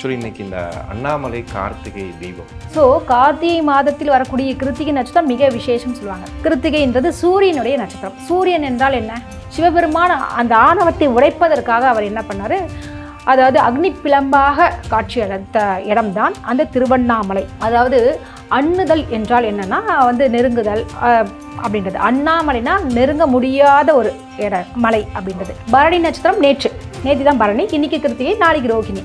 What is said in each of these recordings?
Actually இன்னைக்கு இந்த Annamalai Karthigai Deepam. So Karthigai மாதத்தில் வரக்கூடிய கிருத்திகை நட்சத்திரம் மிக விசேஷம் சொல்லுவாங்க. கிருத்திகைன்றது சூரியனுடைய நட்சத்திரம். சூரியன் என்றால் என்ன? சிவபெருமான் அந்த ஆணவத்தை உடைப்பதற்காக அவர் என்ன பண்ணாரு, அதாவது அக்னி பிளம்பாக காட்சி அளித்த இடம்தான் அந்த திருவண்ணாமலை. அதாவது அண்ணுதல் என்றால் என்னன்னா நெருங்குதல் அப்படின்றது. அண்ணாமலைனா நெருங்க முடியாத ஒரு மலை அப்படின்றது. பரணி நட்சத்திரம் நேற்று தான் பரணி, இன்னைக்கு கிருத்திகை, நாளைக்கு ரோகிணி.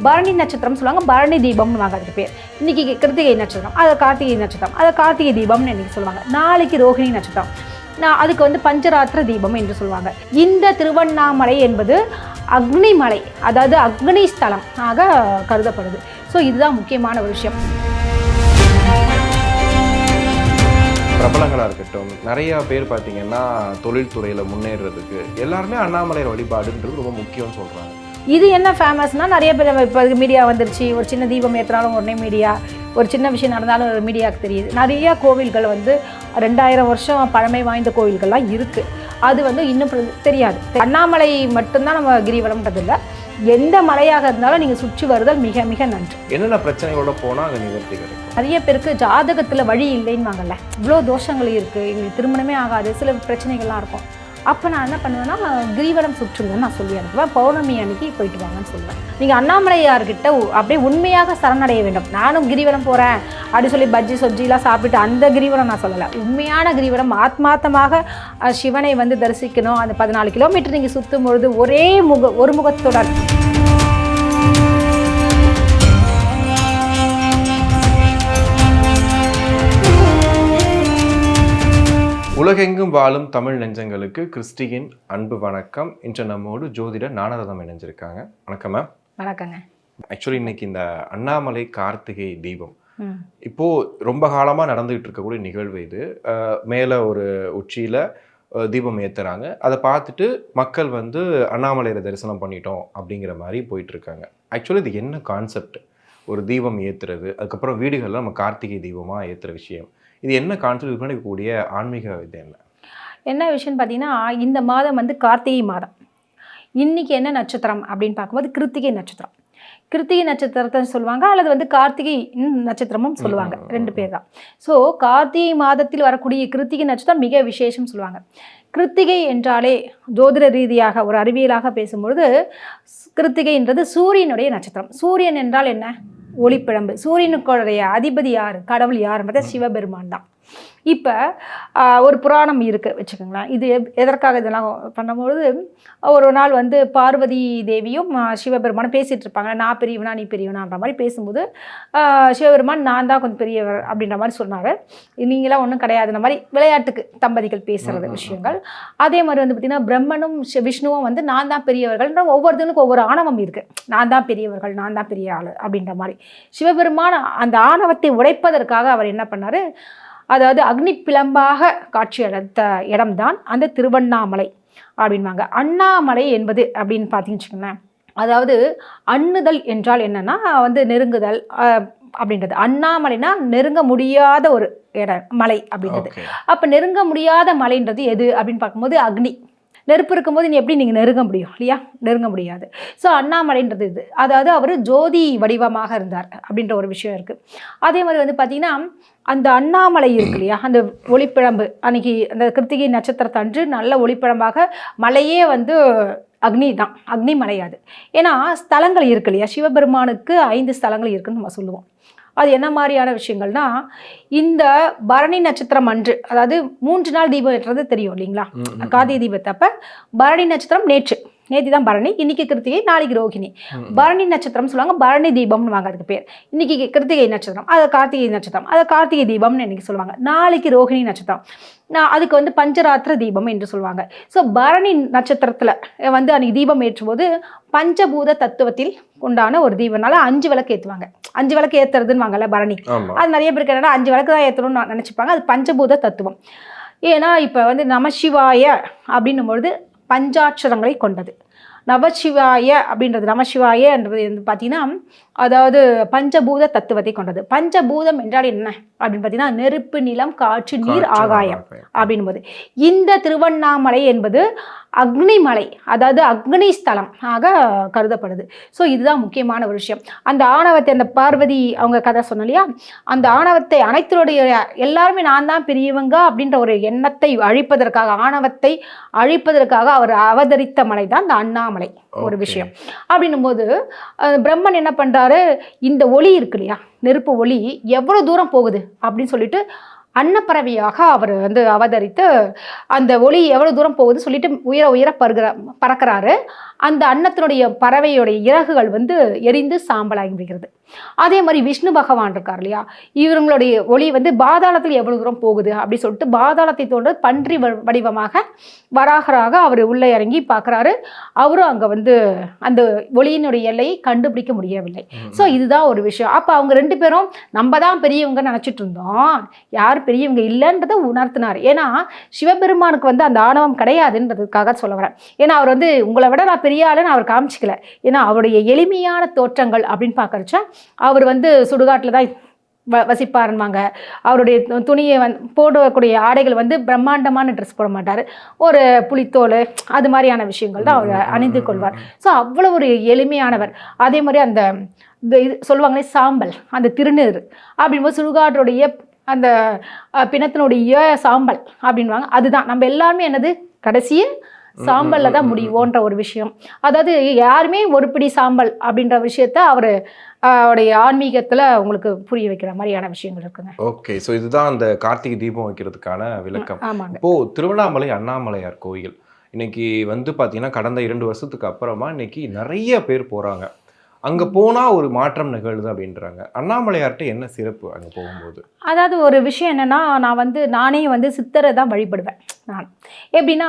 பரணி நட்சத்திரம் சொல்லுவாங்க, பரணி தீபம்னு வாங்க அதுக்கு பேர். இன்னைக்கு கிருத்திகை நட்சத்திரம், அதை கார்த்திகை நட்சத்திரம், அதை கார்த்திகை தீபம்னு இன்னைக்கு சொல்லுவாங்க. நாளைக்கு ரோகிணி நட்சத்திரம், அதுக்கு பஞ்சராத்திர தீபம் என்று சொல்லுவாங்க. இந்த திருவண்ணாமலை என்பது அக்னிமலை, அதாவது அக்னி ஸ்தலம் ஆக கருதப்படுது. ஸோ இதுதான் முக்கியமான ஒரு விஷயம். பிரபலங்களாக இருக்கட்டும், நிறைய பேர் பார்த்தீங்கன்னா தொழில்துறையில் முன்னேறதுக்கு எல்லாருமே அண்ணாமலையர் வழிபாடுன்றது ரொம்ப முக்கியம்னு சொல்கிறாங்க. இது என்ன ஃபேமஸ்னால், நிறைய பேர் இப்போ மீடியா வந்துருச்சு. ஒரு சின்ன தீபம் ஏற்றினாலும் உடனே மீடியா, ஒரு சின்ன விஷயம் நடந்தாலும் ஒரு மீடியாவுக்கு தெரியுது. நிறைய கோவில்கள் 2000 வருஷம் பழமை வாய்ந்த கோவில்கள்லாம் இருக்குது. அது இன்னும் தெரியாது. அண்ணாமலை மட்டும்தான் நம்ம கிரிவலம்ன்றது இல்லை, எந்த மலையாக இருந்தாலும் நீங்கள் சுற்றி வருதல் மிக மிக நன்று. என்னென்ன பிரச்சனைகளோட போனால் அங்கே நிவர்த்தி கிடைக்கும்? நிறைய பேருக்கு ஜாதகத்தில் வழி இல்லைன்னு வாங்கல்ல, இவ்வளோ தோஷங்கள் இருக்குது, எங்களுக்கு திருமணமே ஆகாது, சில பிரச்சனைகள்லாம் இருக்கும். அப்போ நான் என்ன பண்ணுவேன்னா, கிரிவலம் சுற்றுங்கன்னு நான் சொல்லி அனுப்புவேன். பௌர்ணமி அன்னைக்கு போயிட்டு வாங்கன்னு சொல்லுவேன். நீங்கள் அண்ணாமலையார்கிட்ட அப்படியே உண்மையாக சரணடைய வேண்டும். நானும் கிரிவலம் போகிறேன் அப்படி சொல்லி பஜ்ஜி சொஜ்ஜிலாம் சாப்பிட்டு அந்த கிரிவலம் நான் சொல்லலை. உண்மையான கிரிவலம், ஆத்மார்த்தமாக சிவனை தரிசிக்கணும். அந்த 14 கிலோமீட்டர் நீங்கள் சுற்றும் பொழுது ஒரு முகத்துடன் உலகெங்கும் வாழும் தமிழ் நெஞ்சங்களுக்கு கிறிஸ்டியின் அன்பு வணக்கம். இன்று நம்மோடு ஜோதிடர் ஞானரதம் இணைஞ்சிருக்காங்க. வணக்கம் மேம். வணக்கங்க. ஆக்சுவலி இன்னைக்கு இந்த அண்ணாமலை கார்த்திகை தீபம் இப்போது ரொம்ப காலமாக நடந்துகிட்டு இருக்கக்கூடிய நிகழ்வு இது. மேலே ஒரு உச்சியில் தீபம் ஏற்றுறாங்க. அதை பார்த்துட்டு மக்கள் அண்ணாமலையை தரிசனம் பண்ணிட்டோம் அப்படிங்கிற மாதிரி போயிட்டுருக்காங்க. ஆக்சுவலி இது என்ன கான்செப்ட்? ஒரு தீபம் ஏற்றுறது, அதுக்கப்புறம் வீடுகளில் நம்ம கார்த்திகை தீபமாக ஏற்றுற விஷயம், இது என்ன கான்செப்ட்? இது பண்ணக்கூடிய ஆன்மீக இது என்ன விஷயம்னு பார்த்தீங்கன்னா, இந்த மாதம் கார்த்திகை மாதம். இன்றைக்கி என்ன நட்சத்திரம் அப்படின்னு பார்க்கும்போது கிருத்திகை நட்சத்திரம். கிருத்திகை நட்சத்திரத்தை சொல்லுவாங்க, அல்லது கார்த்திகை நட்சத்திரமும் சொல்லுவாங்க. 2 பேர் தான். ஸோ கார்த்திகை மாதத்தில் வரக்கூடிய கிருத்திகை நட்சத்திரம் மிக விசேஷம் சொல்லுவாங்க. கிருத்திகை என்றாலே ஜோதிட ரீதியாக ஒரு அறிவியலாக பேசும்பொழுது, கிருத்திகைன்றது சூரியனுடைய நட்சத்திரம். சூரியன் என்றால் என்ன? ஒளிப்பிழம்பு. சூரியனுக்குடைய அதிபதி யார், கடவுள் யாருன்றத சிவபெருமான் தான். இப்போ ஒரு புராணம் இருக்குது வச்சுக்கோங்களேன். இது எதற்காக இதெல்லாம் பண்ணும்பொழுது, ஒரு நாள் பார்வதி தேவியும் சிவபெருமானும் பேசிகிட்டு இருப்பாங்க. நான் பெரியவனா நீ பெரியவனான்ற மாதிரி பேசும்போது, சிவபெருமான் நான் தான் கொஞ்சம் பெரியவர் அப்படின்ற மாதிரி சொன்னார். நீங்களாம் ஒன்றும் கிடையாதுன்ற மாதிரி விளையாட்டுக்கு தம்பதிகள் பேசுகிறது விஷயங்கள். அதே மாதிரி பார்த்திங்கன்னா, பிரம்மனும் விஷ்ணுவும் நான் தான் பெரியவர்கள்ன்ற ஒவ்வொருத்தனுக்கும் ஒவ்வொரு ஆணவம் இருக்குது. நான் தான் பெரியவர்கள், நான் தான் பெரிய ஆள் அப்படின்ற மாதிரி. சிவபெருமான் அந்த ஆணவத்தை உடைப்பதற்காக அவர் என்ன பண்ணார், அதாவது அக்னி பிளம்பாக காட்சி அளித்த இடம்தான் அந்த திருவண்ணாமலை அப்படின்வாங்க. அண்ணாமலை என்பது அப்படின்னு பார்த்தீங்கன்னு, அதாவது அண்ணுதல் என்றால் என்னன்னா நெருங்குதல் அப்படின்றது. அண்ணாமலைனா நெருங்க முடியாத ஒரு மலை அப்படின்றது. அப்போ நெருங்க முடியாத மலைன்றது எது அப்படின்னு பார்க்கும்போது அக்னி. நெருப்பு இருக்கும்போது எப்படி நீங்கள் நெருங்க முடியும் இல்லையா? நெருங்க முடியாது. ஸோ அண்ணாமலைன்றது இது. அதாவது அவர் ஜோதி வடிவமாக இருந்தார் அப்படின்ற ஒரு விஷயம் இருக்குது. அதே மாதிரி பார்த்தீங்கன்னா, அந்த அண்ணாமலை இருக்கு இல்லையா, அந்த ஒளிப்பிழம்பு அன்னைக்கு அந்த கிருத்திகை நட்சத்திரத்தன்று நல்ல ஒளிப்பிழம்பாக மலையே அக்னி தான், அக்னி மலையாது. ஏன்னா ஸ்தலங்கள் இருக்கு இல்லையா, சிவபெருமானுக்கு 5 ஸ்தலங்கள் இருக்குன்னு நம்ம சொல்லுவோம். அது என்ன மாதிரியான விஷயங்கள்னா, இந்த பரணி நட்சத்திரம் அன்று, அதாவது 3 நாள் தீபம் ஏற்றுறது தெரியும் இல்லைங்களா, கார்த்திகை தீபத்தப்ப. பரணி நட்சத்திரம் நேற்று தான் பரணி, இன்னைக்கு கிருத்திகை, நாளைக்கு ரோகிணி. பரணி நட்சத்திரம் சொல்லுவாங்க, பரணி தீபம்னு வாங்க அதுக்கு பேர். இன்னைக்கு கிருத்திகை நட்சத்திரம், அதை கார்த்திகை நட்சத்திரம், அதை கார்த்திகை தீபம்னு இன்னைக்கு சொல்லுவாங்க. நாளைக்கு ரோகிணி நட்சத்திரம், அதுக்கு பஞ்சராத்திர தீபம் என்று சொல்லுவாங்க. ஸோ பரணி நட்சத்திரத்தில் அன்னைக்கு தீபம் ஏற்றும் போது பஞ்சபூத தத்துவத்தில் உண்டான ஒரு தீபம்னால 5 விளக்கு ஏற்றுவாங்க. 5 விளக்கு ஏற்றுறதுன்னு வாங்கல பரணி. அது நிறைய பேருக்கு என்னன்னா 5 விளக்கு தான் ஏற்றணும்னு நினச்சிப்பாங்க. அது பஞ்சபூத தத்துவம். ஏன்னா இப்போ நமசிவாய அப்படின்னும் பொழுது பஞ்சாட்சரங்களை கொண்டது. நமசிவாய அப்படின்றது நமசிவாயன்றது வந்து பார்த்தீங்கன்னா அதாவது பஞ்சபூத தத்துவத்தை கொண்டது. பஞ்சபூதம் என்றால் என்ன அப்படின்னு பார்த்தீங்கன்னா நெருப்பு, நிலம், காற்று, நீர், ஆகாயம் அப்படின் போது இந்த திருவண்ணாமலை என்பது அக்னிமலை, அதாவது அக்னி ஸ்தலம் ஆக கருதப்படுது. ஸோ இதுதான் முக்கியமான ஒரு விஷயம். அந்த ஆணவத்தை, அந்த பார்வதி அவங்க கதை சொன்னோம் இல்லையா, அந்த ஆணவத்தை அனைத்தருடைய எல்லாருமே நான் தான் பெரியவங்க அப்படின்ற ஒரு எண்ணத்தை அழிப்பதற்காக, ஆணவத்தை அழிப்பதற்காக அவர் அவதரித்த மலை தான் இந்த அண்ணாமலை ஒரு விஷயம். அப்படின்னும் போது பிரம்மன் என்ன பண்றாரு, இந்த ஒளி இருக்கு இல்லையா, நெருப்பு ஒளி எவ்வளவு தூரம் போகுது அப்படின்னு சொல்லிட்டு அன்னப்பறவையாக அவர் வந்து அவதரித்து அந்த ஒளி எவ்வளவு தூரம் போகுது சொல்லிட்டு உயர உயர பறக்கிறாரு. அந்த அன்னத்தினுடைய பறவையுடைய இறகுகள் வந்து எரிந்து சாம்பலாகி விடுகிறது. அதே மாதிரி விஷ்ணு பகவான் இருக்கார் இல்லையா, இவங்களுடைய ஒளி வந்து பாதாளத்தில் எவ்வளவு தூரம் போகுது அப்படி சொல்லிட்டு பாதாளத்தை தோன்ற பன்றி வடிவமாக வராகராக அவர் உள்ளே இறங்கி பார்க்குறாரு. அவரும் அங்கே வந்து அந்த ஒளியினுடைய எல்லையை கண்டுபிடிக்க முடியவில்லை. ஸோ இதுதான் ஒரு விஷயம். அப்போ அவங்க ரெண்டு பேரும் நம்ம தான் பெரியவங்க நினச்சிட்டு இருந்தோம், யார் பெரியவங்க இல்லைன்றதை உணர்த்தினார். ஏன்னா சிவபெருமானுக்கு வந்து அந்த ஆணவம் கிடையாதுன்றதுக்காக சொல்ல வரேன். ஏன்னா அவர் வந்து உங்களை விட நான் பெரிய ஆளுன்னு அவர் காமிச்சிக்கல. ஏன்னா அவருடைய எளிமையான தோற்றங்கள் அப்படின்னு பார்க்கறச்சா அவர் வந்து சுடுகாட்டில் தான் வசிப்பாருன்பாங்க. அவருடைய துணியை போடக்கூடிய ஆடைகள் வந்து பிரம்மாண்டமான ட்ரெஸ் போட மாட்டார், ஒரு புலித்தோல் அது மாதிரியான விஷயங்கள் தான் அவர் அணிந்து கொள்வார். ஸோ அவ்வளோ ஒரு எளிமையானவர். அதே மாதிரி அந்த இது சொல்லுவாங்களே சாம்பல், அந்த திருநீர் அப்படின்போது சுடுகாட்டுடைய அந்த பிணத்தினுடைய சாம்பல் அப்படின்வாங்க. அதுதான் நம்ம எல்லாருமே என்னது கடைசியே சாம்பல்ல தான் முடிவோன்ற ஒரு விஷயம். அதாவது யாருமே ஒரு பிடி சாம்பல் அப்படின்ற விஷயத்த அவர் அவருடைய ஆன்மீகத்துல உங்களுக்கு புரிய வைக்கிற மாதிரியான விஷயங்கள் இருக்குங்க. ஓகே, ஸோ இதுதான் அந்த கார்த்திகை தீபம் வைக்கிறதுக்கான விளக்கம். இப்போ திருவண்ணாமலை அண்ணாமலையார் கோயில் இன்னைக்கு வந்து பார்த்தீங்கன்னா கடந்த 2 வருஷத்துக்கு அப்புறமா இன்னைக்கு நிறைய பேர் போறாங்க. அங்க போனா ஒரு மாற்றம் நிகழுது அப்படின்றாங்க. அண்ணாமலையார்கிட்ட என்ன சிறப்பு அங்க போகும்போது? அதாவது ஒரு விஷயம் என்னன்னா, நானே வந்து சித்தரை தான் வழிபடுவேன். நான் எப்படின்னா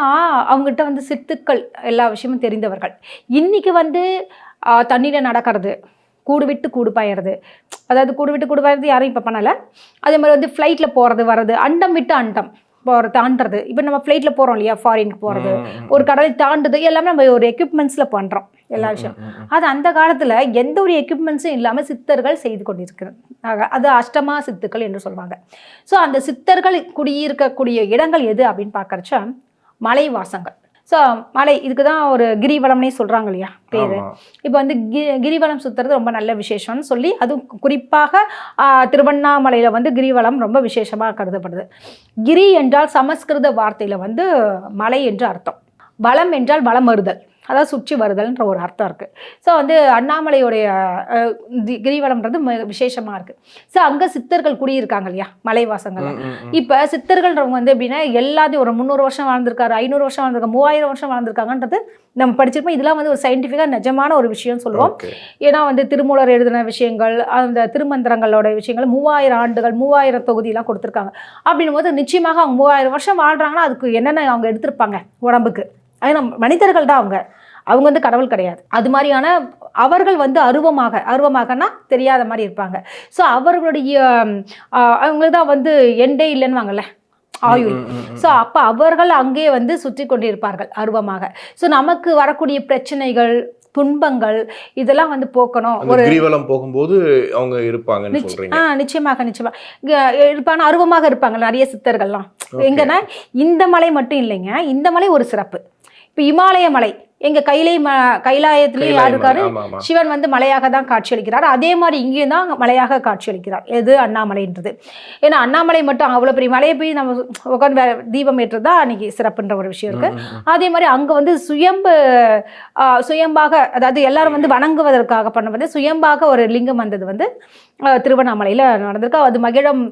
அவங்ககிட்ட வந்து சித்துக்கள் எல்லா விஷயமும் தெரிந்தவர்கள். இன்னைக்கு வந்து தண்ணியில் நடக்கிறது, கூடு விட்டு கூடு பாயறது, அதாவது கூடு விட்டு கூடு பாயறது யாரும் இப்போ பண்ணலை. அதே மாதிரி வந்து ஃப்ளைட்டில் போகிறது வர்றது, அண்டம் விட்டு அண்டம் போகிற தாண்டுறது. இப்போ நம்ம ஃப்ளைட்டில் போகிறோம் இல்லையா, ஃபாரினுக்கு போகிறது, ஒரு கடலை தாண்டுது, எல்லாமே நம்ம ஒரு எக்யூப்மெண்ட்ஸில் பண்ணுறோம் எல்லா விஷயம். அது அந்த காலத்தில் எந்த ஒரு எக்யூப்மெண்ட்ஸும் இல்லாமல் சித்தர்கள் செய்து கொண்டிருக்கிறாங்க. அது அஷ்டமா சித்துக்கள் என்று சொல்லுவாங்க. ஸோ அந்த சித்தர்கள் குடியிருக்கக்கூடிய இடங்கள் எது அப்படின்னு பார்க்கறச்சா மலைவாசங்கள். ஸோ மலை, இதுக்கு தான் ஒரு கிரிவலம்னே சொல்கிறாங்க இல்லையா பேர். இப்போ வந்து கிரிவலம் சுற்றுறது ரொம்ப நல்ல விசேஷம்னு சொல்லி, அதுவும் குறிப்பாக திருவண்ணாமலையில் வந்து கிரிவலம் ரொம்ப விசேஷமாக கருதப்படுது. கிரி என்றால் சமஸ்கிருத வார்த்தையில் வந்து மலை என்று அர்த்தம். வலம் என்றால் வலம் வருதல், அதாவது சுற்றி வருதல்ன்ற ஒரு அர்த்தம் இருக்குது. ஸோ வந்து அண்ணாமலையுடைய கிரிவலம்ன்றது விசேஷமாக இருக்குது. ஸோ அங்கே சித்தர்கள் குடியிருக்காங்க இல்லையா மலைவாசங்கள். இப்போ சித்தர்கள்ன்றவங்க வந்து எப்படின்னா எல்லாத்தையும் ஒரு 300 வருஷம் வாழ்ந்திருக்காரு, 500 வருஷம் வாழ்ந்திருக்காரு, 3000 வருஷம் வாழ்ந்திருக்காங்கன்றது நம்ம படிச்சிருப்போம். இதெல்லாம் வந்து ஒரு சயின்டிஃபிக்காக நிஜமான ஒரு விஷயம் சொல்லுவோம். ஏன்னா வந்து திருமூலர் எழுதின விஷயங்கள், அந்த திருமந்திரங்களோட விஷயங்கள் 3000 ஆண்டுகள் 3000 தொகுதியெல்லாம் கொடுத்துருக்காங்க. அப்படின்னும் போது நிச்சயமாக அவங்க 3000 வருஷம் வாழ்கிறாங்கன்னா அதுக்கு என்னென்ன அவங்க எடுத்திருப்பாங்க உடம்புக்கு. அது நம்ம மனிதர்கள் தான் அவங்க வந்து கடவுள் கிடையாது. அது மாதிரியான அவர்கள் வந்து அருவமாகனா தெரியாத மாதிரி இருப்பாங்க. ஸோ அவர்களுடைய அவங்க தான் வந்து எண்டே இல்லைன்னு வாங்கல்ல ஆயுள். ஸோ அப்போ அவர்கள் அங்கே வந்து சுற்றி கொண்டிருப்பார்கள் அருவமாக. ஸோ நமக்கு வரக்கூடிய பிரச்சனைகள், துன்பங்கள் இதெல்லாம் வந்து போக்கணும். ஒரு கிரிவலம் போகும்போது அவங்க இருப்பாங்க. நிச்சயமாக இருப்பாங்க, அருவமாக இருப்பாங்க நிறைய சித்தர்கள்லாம். எங்கன்னா இந்த மலை மட்டும் இல்லைங்க, இந்த மலை ஒரு சிறப்பு. இப்போ இமாலய மலை எங்க கைலாயத்திலே யார் இருக்காரு, சிவன் வந்து மலையாக தான் காட்சியளிக்கிறார். அதே மாதிரி இங்கேயும் தான் மலையாக காட்சியளிக்கிறார். எது அண்ணாமலைன்றது. ஏன்னா அண்ணாமலை மட்டும் அவ்வளோ பெரிய மலையை போய் நம்ம உட்காந்து தீபம் ஏற்றுறது தான் அன்னைக்கு சிறப்புன்ற ஒரு விஷயம் இருக்கு. அதே மாதிரி அங்கே வந்து சுயம்பாக, அதாவது எல்லாரும் வந்து வணங்குவதற்காக பண்ண சுயம்பாக ஒரு லிங்கம் வந்தது வந்து திருவண்ணாமலையில் நடந்திருக்கு. அது மகிழம்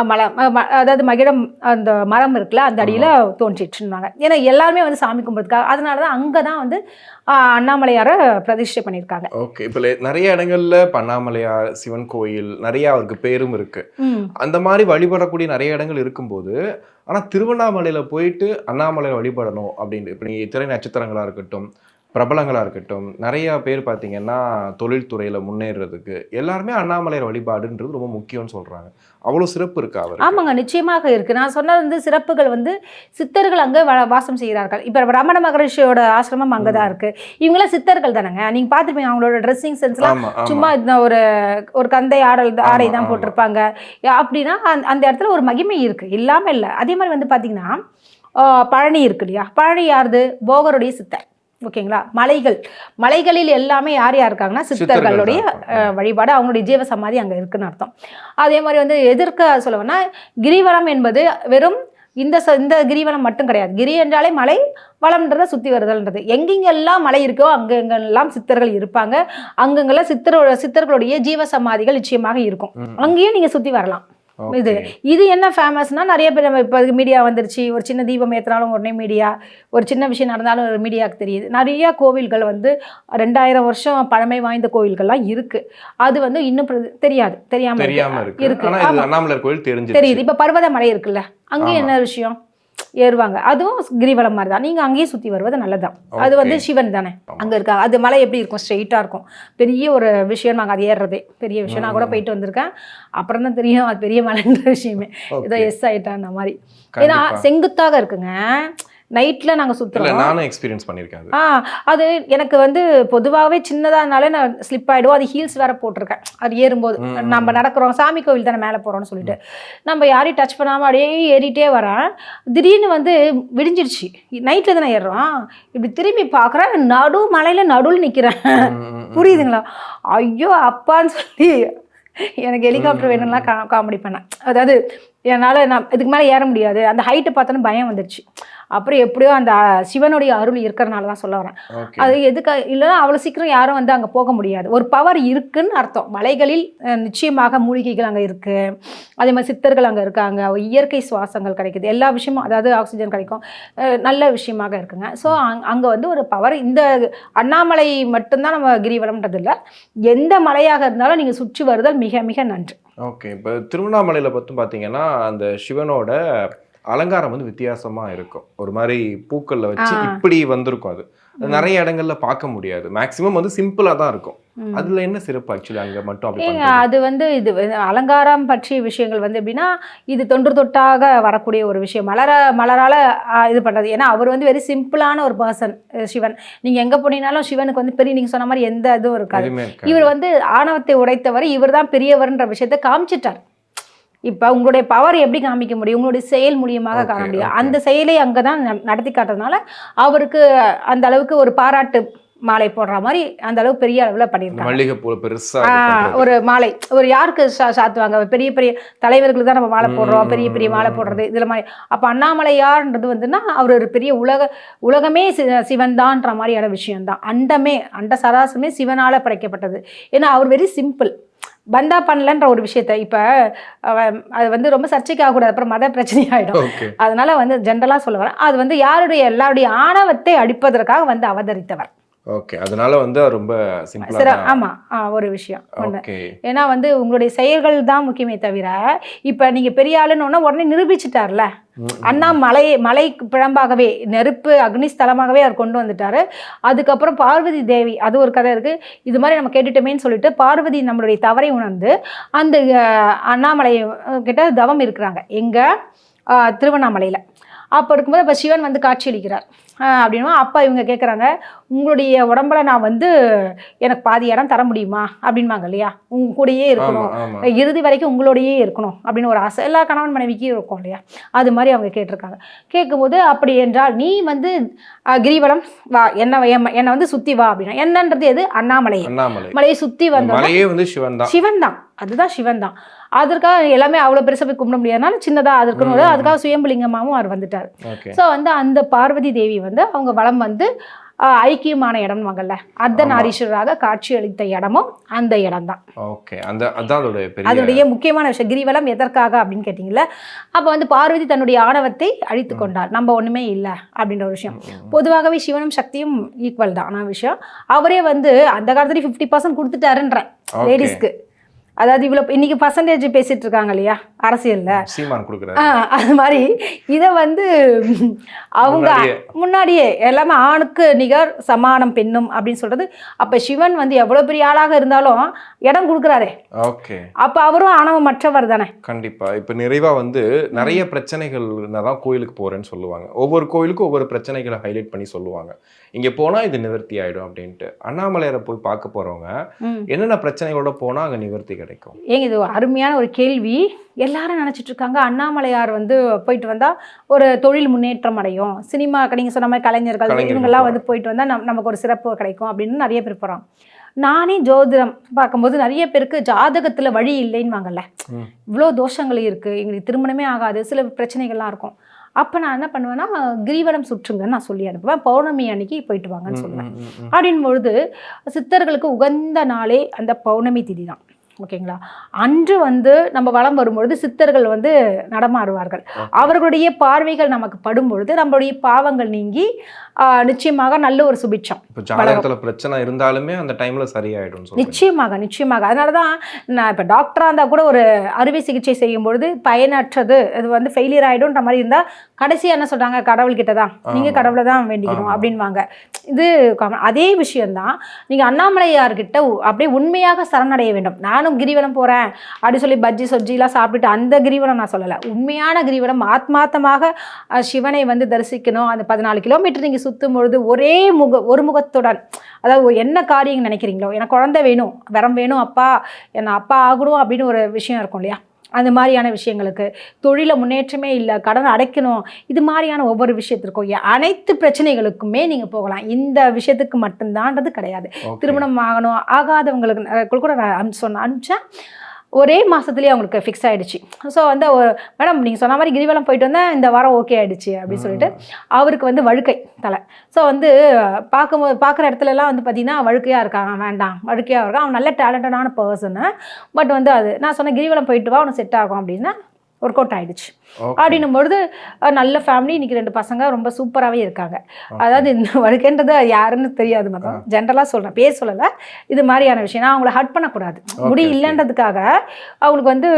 மலம், அதாவது மகிழம் அந்த மரம் இருக்குல்ல அந்த அடியில் தோன்றிட்டுருந்தாங்க. ஏன்னா எல்லாருமே வந்து சாமி கும்பிட்றதுக்காக. அதனால தான் அங்கே தான் வந்து அண்ணாமலையாரை பிரதிஷ்டை பண்ணியிருக்காங்க. ஓகே, இப்போ நிறைய இடங்கள்ல அண்ணாமலையார் சிவன் கோயில் நிறைய அவருக்கு பேரும் இருக்கு. அந்த மாதிரி வழிபடக்கூடிய நிறைய இடங்கள் இருக்கும்போது, ஆனா திருவண்ணாமலையில போயிட்டு அண்ணாமலையை வழிபடணும் அப்படின்னு இப்போ நீங்க திரை நட்சத்திரங்களா இருக்கட்டும், பிரபலங்களாக இருக்கட்டும், நிறைய பேர் பார்த்தீங்கன்னா தொழில்துறையில் முன்னேறதுக்கு எல்லாருமே அண்ணாமலையார் வழிபாடுன்றது ரொம்ப முக்கியம்னு சொல்கிறாங்க. அவ்வளோ சிறப்பு இருக்கா அவர்? ஆமாங்க, நிச்சயமாக இருக்குது. நான் சொன்னது வந்து சிறப்புகள் வந்து சித்தர்கள் அங்கே வாசம் செய்கிறார்கள். இப்போ ரமண மகரிஷியோட ஆசிரமம் அங்கே தான் இருக்குது. இவங்களாம் சித்தர்கள் தானேங்க. நீங்கள் பார்த்துருப்பீங்க அவங்களோட ட்ரெஸ்ஸிங் சென்ஸ்லாம் சும்மா இந்த ஒரு கந்தை ஆடை தான் போட்டிருப்பாங்க. அப்படின்னா அந்த இடத்துல ஒரு மகிமை இருக்குது, இல்லாமல் இல்லை. அதே மாதிரி வந்து பார்த்தீங்கன்னா பழனி இருக்கு இல்லையா, பழனி யாருது? போகருடைய சித்தர். ஓகேங்களா? மலைகளில் எல்லாமே யார் இருக்காங்கன்னா சித்தர்களுடைய வழிபாடு, அவங்களுடைய ஜீவ சமாதி அங்கே இருக்குன்னு அர்த்தம். அதே மாதிரி வந்து எதிர்க்க சொல்லுவேன்னா கிரிவலம் என்பது வெறும் இந்த கிரிவலம் மட்டும் கிடையாது. கிரி என்றாலே மலை, வளம்ன்றதை சுற்றி வருதல்ன்றது. எங்கெங்கெல்லாம் மலை இருக்கோ அங்கெங்கெல்லாம் சித்தர்கள் இருப்பாங்க. அங்கங்கெல்லாம் சித்தர்களுடைய ஜீவ சமாதிகள் நிச்சயமாக இருக்கும். அங்கேயும் நீங்கள் சுற்றி வரலாம். இது என்ன ஃபேமஸ்னா, நிறைய பேர் நம்ம இப்போ மீடியா வந்துருச்சு. ஒரு சின்ன தீபம் ஏற்றினாலும் உடனே மீடியா, ஒரு சின்ன விஷயம் நடந்தாலும் ஒரு மீடியாவுக்கு தெரியுது. நிறைய கோவில்கள் வந்து 2000 வருஷம் பழமை வாய்ந்த கோவில்கள்லாம் இருக்கு. அது வந்து இன்னும் தெரியாம இருக்கு. தெரியுது. இப்போ பர்வதமலை இருக்குல்ல, அங்கேயும் என்ன விஷயம் ஏறுவாங்க. அதுவும் கிரிவலம் மாதிரி தான். நீங்கள் அங்கேயே சுற்றி வருவது நல்லதுதான். அது வந்து சிவன் தானே அங்கே இருக்காங்க. அது மலை எப்படி இருக்கும்? ஸ்ட்ரெயிட்டாக இருக்கும். பெரிய ஒரு விஷயம். நாங்கள் அது ஏறுறதே பெரிய விஷயம். நான் கூட போயிட்டு வந்திருக்கேன். அப்புறம் தான் தெரியும் அது பெரிய மலைன்ற விஷயமே. ஏதோ எஸ் ஆகிட்டேன் அந்த மாதிரி. ஏன்னா செங்குத்தாக இருக்குங்க. நைட்டில் நாங்கள் சுற்றுறோம். நானும் எக்ஸ்பீரியன்ஸ் பண்ணியிருக்கேன். அது எனக்கு வந்து பொதுவாகவே சின்னதானாலே நான் ஸ்லிப் ஆகிடுவோம். அது ஹீல்ஸ் வேறு போட்டிருக்கேன். அது ஏறும்போது நம்ம நடக்கிறோம், சாமி கோவில் தானே மேலே போகிறோம்னு சொல்லிட்டு நம்ம யாரையும் டச் பண்ணாமல் அப்படியே ஏறிட்டே வரேன். திடீர்னு வந்து விடிஞ்சிடுச்சு. நைட்டில் தானே ஏறுறோம். இப்படி திரும்பி பார்க்குறேன், மலையில் நடுவில் நிற்கிறேன். புரியுதுங்களா? ஐயோ அப்பான்னு சொல்லி எனக்கு ஹெலிகாப்டர் வேணும்லாம் காமெடி பண்ணேன். அதாவது என்னால் நான் இதுக்கு மேலே ஏற முடியாது. அந்த ஹைட்டை பார்த்தோன்னு பயம் வந்துடுச்சு. அப்புறம் எப்படியோ அந்த சிவனுடைய அருள் இருக்கிறனால தான் சொல்ல வரேன். அது எதுக்கு இல்லைன்னா அவ்வளோ சீக்கிரம் யாரும் வந்து அங்கே போக முடியாது. ஒரு பவர் இருக்குன்னு அர்த்தம். மலைகளில் நிச்சயமாக மூலிகைகள் அங்கே இருக்குது. அதே மாதிரி சித்தர்கள் அங்கே இருக்காங்க. இயற்கை சுவாசங்கள் கிடைக்குது. எல்லா விஷயமும், அதாவது ஆக்சிஜன் கிடைக்கும். நல்ல விஷயமாக இருக்குங்க. ஸோ அங்கே வந்து ஒரு பவர். இந்த அண்ணாமலை மட்டும்தான் நம்ம கிரிவலம்ன்றது இல்லை. எந்த மலையாக இருந்தாலும் நீங்கள் சுற்றி வருதல் மிக மிக நன்று. ஓகே. இப்போ திருவண்ணாமலையில் பார்த்து பார்த்தீங்கன்னா அந்த சிவனோட அலங்காரம் வந்து வித்தியாசமா இருக்கும். ஒரு மாதிரி பூக்கள்ல வச்சு இப்படி வந்திருக்கும். அது நிறைய இடங்கள்ல பார்க்க முடியாது. மேக்சிமம் வந்து சிம்பிளா தான் இருக்கும். அதுல என்ன சிறப்பு ஆக்சுவலி அங்க மட்டும் அப்படி பண்றாங்க? அது வந்து இது அலங்காரம் பற்றிய விஷயங்கள் வந்து எப்படின்னா, இது தொன்று தொட்டாக வரக்கூடிய ஒரு விஷயம். மலரால இது பண்றது. ஏன்னா அவர் வந்து வெரி சிம்பிளான ஒரு பர்சன் சிவன். நீங்க எங்க போனீங்கனாலும் சிவனுக்கு வந்து பெரிய, நீங்க சொன்ன மாதிரி எந்த இதுவும் இருக்காது. இவர் வந்து ஆணவத்தை உடைத்தவர். இவர் தான் பெரியவர்ன்ற விஷயத்தை காமிச்சிட்டார். இப்போ உங்களுடைய பவர் எப்படி காமிக்க முடியும்? உங்களுடைய செயல் மூலியமாக காண முடியும். அந்த செயலை அங்கே தான் நடத்தி காட்டுறதுனால அவருக்கு அந்த அளவுக்கு ஒரு பாராட்டு மாலை போடுற மாதிரி அந்த அளவுக்கு பெரிய அளவில் பண்ணியிருக்காங்க. ஒரு மாலை ஒரு யாருக்கு சாத்துவாங்க? பெரிய பெரிய தலைவர்களுக்கு தான் நம்ம மாலை போடுறோம். பெரிய பெரிய மாலை போடுறது இதில் மாதிரி. அப்போ அண்ணாமலையார்ன்றது வந்துன்னா அவர் ஒரு பெரிய உலகமே சிவன் தான்ன்ற மாதிரியான விஷயம்தான். அண்ட சராசரமே சிவனால் படைக்கப்பட்டது. ஏன்னா அவர் வெரி சிம்பிள். பந்தா பண்ணலன்ற ஒரு விஷயத்த இப்போ அது வந்து ரொம்ப சர்ச்சைக்கு ஆகக்கூடாது. அப்புறம் மத பிரச்சனை ஆகிடும். அதனால வந்து ஜென்ரலாக சொல்ல வரேன். அது வந்து எல்லாருடைய ஆணவத்தை அடிப்பதற்காக வந்து அவதரித்தவர். ஓகே. அதனால வந்து ரொம்ப சிம்பிளா. ஆமா, ஒரு விஷயம் ஒண்ணு. ஏன்னா வந்து உங்களுடைய செயல்கள் தான் முக்கியமே தவிர, இப்ப நீங்க பெரிய ஆளுன்னு உடனே நிரூபிச்சுட்டார்ல. அண்ணா மலை பிழம்பாகவே, நெருப்பு அக்னிஸ்தலமாகவே அவர் கொண்டு வந்துட்டாரு. அதுக்கப்புறம் பார்வதி தேவி, அது ஒரு கதை இருக்கு. இது மாதிரி நம்ம கேட்டுட்டோமேன்னு சொல்லிட்டு பார்வதி நம்மளுடைய தவறை உணர்ந்து அந்த அண்ணாமலை கிட்ட தவம் இருக்கிறாங்க. எங்க? திருவண்ணாமலையில. அப்போ இருக்கும்போது இப்போ சிவன் வந்து காட்சியளிக்கிறார் அப்படின்னா, அப்பா இவங்க கேட்குறாங்க, உங்களுடைய உடம்புல நான் வந்து எனக்கு பாதி இடம் தர முடியுமா அப்படின்பாங்க இல்லையா? உங்க கூடயே இருக்கணும், இறுதி வரைக்கும் உங்களோடையே இருக்கணும் அப்படின்னு ஒரு ஆசை எல்லா கணவன் மனைவிக்கும் இருக்கும் இல்லையா? அது மாதிரி அவங்க கேட்டிருக்காங்க. கேட்கும்போது அப்படி என்றால் நீ வந்து கிரிவலம் வா, என்னை வந்து சுற்றி வா அப்படின்னா, என்னன்றது எது? மலையை சுற்றி வந்து சிவன் தான். அதுதான் சிவன் தான். அதற்காக எல்லாமே அவ்வளோ பெருசாக போய் கும்பிட முடியாதுனால சின்னதாக அதற்குன்னு அதுக்காக சுயம்புலிங்கமாகவும் அவர் வந்துட்டார். ஸோ வந்து அந்த பார்வதி தேவி வந்து அவங்க வலம் வந்து ஐக்கியமான இடம் வாங்கல்ல, அர்த்தநாரீஸ்வரராக காட்சி அளித்த இடமும் அந்த இடம் தான். ஓகே. அதோடைய முக்கியமான விஷயம். கிரிவலம் எதற்காக அப்படின்னு கேட்டிங்கல்ல, அப்போ வந்து பார்வதி தன்னுடைய ஆணவத்தை அழித்து கொண்டார். நம்ம ஒன்றுமே இல்லை அப்படின்ற ஒரு விஷயம். பொதுவாகவே சிவனும் சக்தியும் ஈக்குவல் தான். ஆனால் விஷயம் அவரே வந்து அந்த காலத்துலேயே 50% கொடுத்துட்டாருன்ற லேடிஸ்க்கு. அதாவது இவ்வளோ இன்னைக்கு பர்சன்டேஜ் பேசிட்டு இருக்காங்க இல்லையா அரசியல்ல, சீமான் கொடுக்குறாரு. அது மாதிரி இதை வந்து அவங்க முன்னாடியே எல்லாமே ஆணுக்கு நிகர் சமானம் பெண்ணும் அப்படின்னு சொல்றது. அப்ப சிவன் வந்து எவ்வளவு பெரிய ஆளாக இருந்தாலும் இடம் கொடுக்குறாரே, ஓகே, அப்ப அவரும் ஆணவமற்றவர் தானே. கண்டிப்பா. இப்ப நிறைவா வந்து நிறைய பிரச்சனைகள் தான் கோயிலுக்கு போறேன்னு சொல்லுவாங்க. ஒவ்வொரு கோயிலுக்கும் ஒவ்வொரு பிரச்சனைகளை ஹைலைட் பண்ணி சொல்லுவாங்க. இங்க போனா இது நிவர்த்தி ஆயிடும் அப்படின்ட்டு. அண்ணாமலையாரை போய் பார்க்க போறவங்க என்னென்ன பிரச்சனைகளோட போனா அங்க நிவர்த்தி கிடைக்கும்? ஏங்க இது அருமையான ஒரு கேள்வி. எல்லாரும் நினைச்சிட்டு இருக்காங்க அண்ணாமலையார் வந்து போயிட்டு வந்தா ஒரு தொழில் முன்னேற்றம் அடையும், சினிமா நீங்க சொன்ன மாதிரி கலைஞர்கள் இவங்கெல்லாம் வந்து போயிட்டு வந்தா நமக்கு ஒரு சிறப்பு கிடைக்கும் அப்படின்னு நிறைய பேர் போறாங்க. நானே ஜோதிடம் பார்க்கும்போது நிறைய பேருக்கு ஜாதகத்துல வழி இல்லைன்னு வாங்கல்ல, இவ்வளோ தோஷங்கள் இருக்கு, எங்களுக்கு திருமணமே ஆகாது, சில பிரச்சனைகள்லாம் இருக்கும். அப்போ நான் என்ன பண்ணுவேன்னா கிரீவனம் சுற்றுங்கன்னு நான் சொல்லி அனுப்புவேன். பௌர்ணமி அன்னைக்கு போயிட்டு வாங்கன்னு சொல்லுவேன். அப்படின் பொழுது சித்தர்களுக்கு உகந்த நாளே அந்த பௌர்ணமி திதி தான். ஓகேங்களா? அன்று வந்து நம்ம வலம் வரும்பொழுது சித்தர்கள் வந்து நடமாடுவார்கள். அவர்களுடைய பார்வைகள் நமக்கு படும்பொழுது நம்மளுடைய பாவங்கள் நீங்கி நிச்சயமாக நல்ல ஒரு சுபிட்சம். ஜாதகத்துல பிரச்சனை இருந்தாலுமே அந்த டைம்ல சரியாயிடும். நிச்சயமாக நிச்சயமாக. அதனாலதான் நான் இப்ப டாக்டரா இருந்தா கூட ஒரு அறுவை சிகிச்சை செய்யும் பொழுது பயனற்றது, அது வந்து ஃபெயிலியர் ஆயிடும்ன்ற மாதிரி இருந்தா கடைசியா என்ன சொல்றாங்க, கடவுள் கிட்டதான் நீங்க கடவுளை தான் வேண்டிக்கணும் அப்படின்வாங்க. இது அதே விஷயம்தான். நீங்க அண்ணாமலையார்கிட்ட அப்படியே உண்மையாக சரணடைய வேண்டும். நானும் கிரிவலம் போறேன் அப்படி சொல்லி பஜ்ஜி சொஜ்ஜிலாம் சாப்பிட்டுட்டு அந்த கிரிவலம் நான் சொல்லலை. உண்மையான கிரிவலம் ஆத்மார்த்தமாக சிவனை வந்து தரிசிக்கணும். அந்த 14 கிலோமீட்டர் நீங்க சுத்தும் பொழுது ஒரு முகத்துடன், அதாவது என்ன காரியம் நினைக்கிறீங்களோ, எனக்கு குழந்தை வேணும், வரம் வேணும், அப்பா என்ன அப்பா ஆகணும் அப்படின்னு ஒரு விஷயம் இருக்கும் இல்லையா, அந்த மாதிரியான விஷயங்களுக்கு, தொழில முன்னேற்றமே இல்லை, கடன் அடைக்கணும், இது மாதிரியான ஒவ்வொரு விஷயத்திற்கும் அனைத்து பிரச்சனைகளுக்குமே நீங்க போகலாம். இந்த விஷயத்துக்கு மட்டும்தான்றது கிடையாது. திருமணம் ஆகணும் ஆகாதவங்களுக்கு கூட நான் அனுப்பிச்சேன். ஒரே மாதத்துலேயே அவங்களுக்கு ஃபிக்ஸ் ஆகிடுச்சு. ஸோ வந்து மேடம் நீங்கள் சொன்ன மாதிரி கிரிவலம் போயிட்டு வந்தேன், இந்த வாரம் ஓகே ஆகிடுச்சு அப்படின்னு சொல்லிட்டு அவருக்கு வந்து வழுக்கை தலை. ஸோ வந்து பார்க்குற இடத்துலலாம் வந்து பார்த்தீங்கன்னா வழுக்கையாக இருக்காங்க, வேண்டாம் வழுக்கையாக இருக்கான், அவன் நல்ல டேலண்டடான பர்சனு, பட் வந்து அது நான் சொன்ன கிரிவலம் போயிட்டு வா அவனுக்கு செட் ஆகும் அப்படின்னா ஒர்க் அவுட் ஆகிடுச்சு. அப்படின்னும் பொழுது நல்ல ஃபேமிலி, இன்னைக்கு 2 பசங்க ரொம்ப சூப்பராகவே இருக்காங்க. அதாவது இந்த வழுக்கைன்றது யாருன்னு தெரியாது, மட்டும் ஜென்ரலாக சொல்கிறேன், பேர் சொல்லலை. இது மாதிரியான விஷயம் நான் அவங்கள ஹர்ட் பண்ணக்கூடாது, முடி இல்லைன்றதுக்காக அவங்களுக்கு வந்து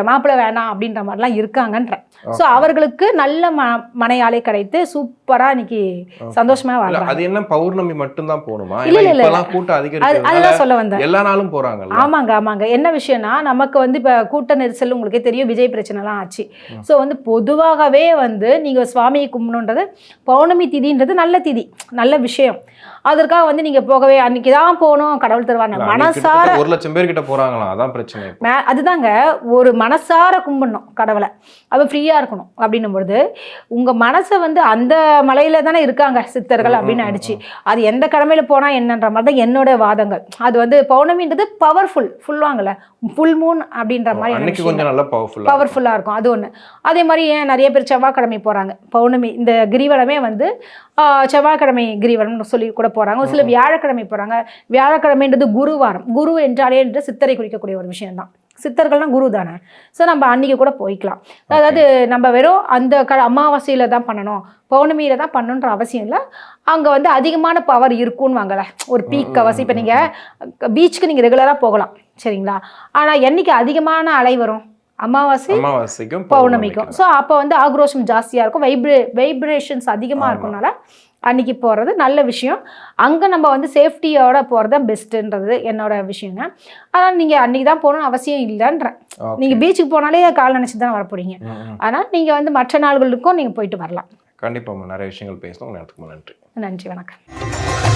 மாப்பிள்ளை வேணாம் அப்படின்ற மாதிரிலாம் இருக்காங்கன்றேன். ஸோ அவர்களுக்கு நல்ல மனையாளே கிடைத்து சூப்பராக இன்னைக்கு சந்தோஷமா வராங்க. அது என்ன பௌர்ணமி மட்டும்தான் போகணுமா? கூட்டம் அதிகரிச்சு அதெல்லாம் சொல்ல வந்தேன். எல்லா நாளும் போறாங்க. ஆமாங்க ஆமாங்க. என்ன விஷயம்னா நமக்கு வந்து இப்போ கூட்ட நெரிசல் உங்களுக்கே தெரியும், விஜய் பிரச்சனைலாம் ஆச்சு. ஸோ வந்து பொதுவாகவே வந்து நீங்கள் சுவாமியை கும்பிடணுன்றது, பௌர்ணமி திதின்றது நல்ல திதி, நல்ல விஷயம். அதற்காக வந்து நீங்கள் போகவே அன்னைக்கு தான் போகணும் கடவுள் தருவாங்க, மனசார 1 லட்சம் பேர் கிட்ட போகிறாங்களா, அதான் பிரச்சனை. அதுதாங்க, ஒரு மனசார கும்பிடணும் கடவுளை, அது ஃப்ரீயாக இருக்கணும். அப்படின்னும் பொழுது உங்கள் மனசை வந்து அந்த மலையில தானே இருக்காங்க சித்தர்கள் அப்படின்னு ஆயிடுச்சு. அது எந்த கடமையில் போனால் என்னன்ற மாதிரி தான் என்னோட வாதங்கள். அது வந்து பௌர்ணமின்றது பவர்ஃபுல், ஃபுல்வாங்கல்ல ஃபுல் மூன் அப்படின்ற மாதிரி கொஞ்சம் நல்லா பவர்ஃபுல்லாக இருக்கும். அது ஒன்று. அதே மாதிரி ஏன் நிறைய பேர் செவ்வாய்க்கிழமை போகிறாங்க பௌர்ணமி, இந்த கிரிவலமே வந்து செவ்வாய்க்கிழமை கிரிவலம்னு சொல்லி கூட போகிறாங்க. ஒரு சில வியாழக்கிழமை போகிறாங்க. வியாழக்கிழமைன்றது குருவாரம், குரு என்றாலே என்று சித்தரை குறிக்கக்கூடிய ஒரு விஷயம்தான். சித்தர்கள்னா குரு தானே. ஸோ நம்ம அன்றைக்கி கூட போய்க்கலாம். அதாவது நம்ம வெறும் அந்த அமாவாசையில் தான் பண்ணணும், பௌர்ணமியில் தான் பண்ணணுன்ற அவசியம் இல்லை. அங்கே வந்து அதிகமான பவர் இருக்குன்னு வாங்கல, ஒரு பீக் அவசியம். இப்போ நீங்கள் பீச்சுக்கு நீங்கள் ரெகுலராக போகலாம் சரிங்களா, ஆனால் என்னைக்கு அதிகமான அலை வரும், அமாவாசைக்கும் பௌர்ணமிக்கும். ஸோ அப்போ வந்து ஆக்ரோஷம் ஜாஸ்தியாக இருக்கும், வைப்ரேஷன்ஸ் அதிகமாக இருக்கும்னால அன்றைக்கி போகிறது நல்ல விஷயம். அங்கே நம்ம வந்து சேஃப்டியோட போகிறது தான் பெஸ்ட்டுன்றது என்னோட விஷயங்க. ஆனால் நீங்கள் அன்றைக்கி தான் போகணும்னு அவசியம் இல்லைன்றேன். நீங்கள் பீச்சுக்கு போனாலே கால் நினச்சி தான் வர போகிறீங்க. ஆனால் நீங்கள் வந்து மற்ற நாள்களுக்கும் நீங்கள் போயிட்டு வரலாம். கண்டிப்பாக நிறைய விஷயங்கள் பேசணும். நன்றி. நன்றி, வணக்கம்.